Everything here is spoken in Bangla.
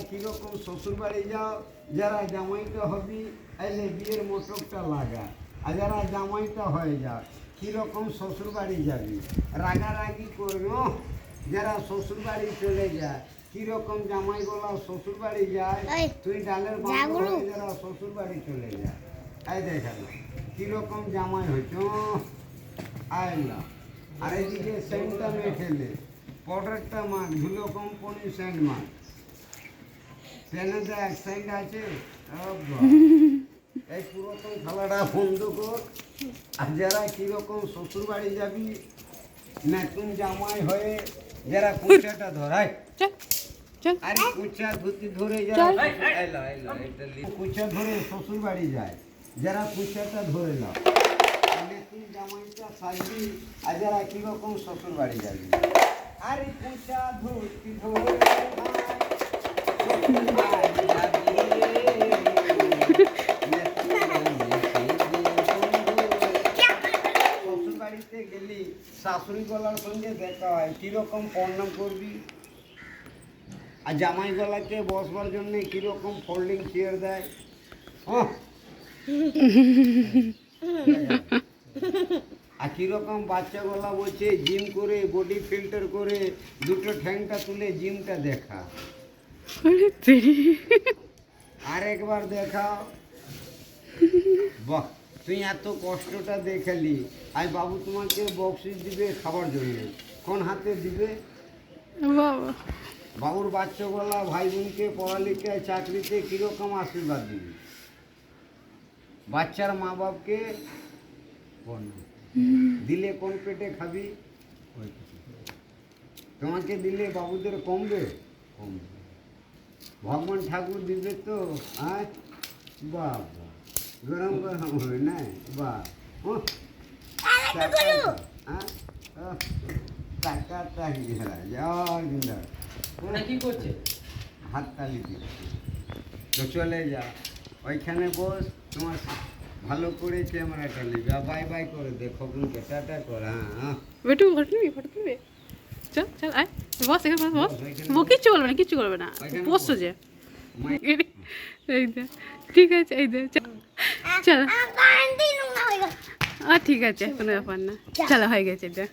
কিরকম শ্বশুর বাড়ি যাও, যারা জামাইটা হবি এলে বিয়ের মোটকটা লাগা, আর যারা জামাইটা হয়ে যাও কীরকম শ্বশুর বাড়ি যাবি, রাগারাগি করবো। যারা শ্বশুর বাড়ি চলে যায় কীরকম জামাই গলা শ্বশুর বাড়ি যায়, তুই ডালের বাংলা হয়ে যারা শ্বশুর বাড়ি চলে যায়। এই দেখাল কীরকম জামাই হইছ আইলা। আর এদিকে সেন্টটা মেখেলে পাউডারটা মাখ, ধুলো কোম্পানি সেন্ট মাখ, ট্রেনে তো এক সেন্ট আছে। এই পুরাতন খেলাটা বন্ধ কর। আর যারা কীরকম শ্বশুর বাড়ি যাবি নতুন জামাই হয়ে যারা কুচাটা ধরায়, আরে কুচা ধুতি ধরে যায়, কুচা ধরে শ্বশুর বাড়ি যায়, যারা কুচাটা ধরে নাও নতুন জামাইটা সাজবি। আর যারা কীরকম শ্বশুর বাড়ি যাবি, আরে কুচা ধুতি ধরে গেলি শাশুড়ি গলার সঙ্গে দেখা হয় কিরকম প্রণাম করবি। আর জামাই গলাকে বসবার জন্য কিরকম ফোল্ডিং চেয়ার দেয়। আর কিরকম বাচ্চা গলা বলছে জিম করে বডি ফিল্টার করে দুটো ঠ্যাংটা তুলে জিমটা দেখা। আরেকবার দেখাও। বাহ, তুই এত কষ্টটা দেখালি। আর বাবু তোমাকে বক্সিস দিবে খাবার জন্য, কোন হাতে দিবে? বাবুর বাচ্চা গলা ভাই বোনকে পড়ালেখায় চাকরিতে কীরকম আশীর্বাদ দিবি? বাচ্চার মা বাপকে দিলে কোন পেটে খাবি? তোমাকে দিলে বাবুদের কমবে? কমবে। ভগবান ঠাকুর দিবে তো। হ্যাঁ, বাহ বাহ, গরম গরম হবে না? বাহ, কি করছে? হাততালি দিচ্ছে। তো চলে যা ওইখানে বস, তোমার ভালো করে ক্যামেরাটা নিবে, বাই বাই করে দেখো কিন্তু টাটা কর। হ্যাঁ বেটু ফটো নিবি, ফটো তুলবি? চল চল আয়, বস এখানে বস। ও কিচ্ছু বলবে না, কিচ্ছু করবে না, বসছো যে। এই দে, ঠিক আছে, এই দে চল। ঠিক আছে, কোনো ব্যাপার না, চলো হয়ে গেছে এটা।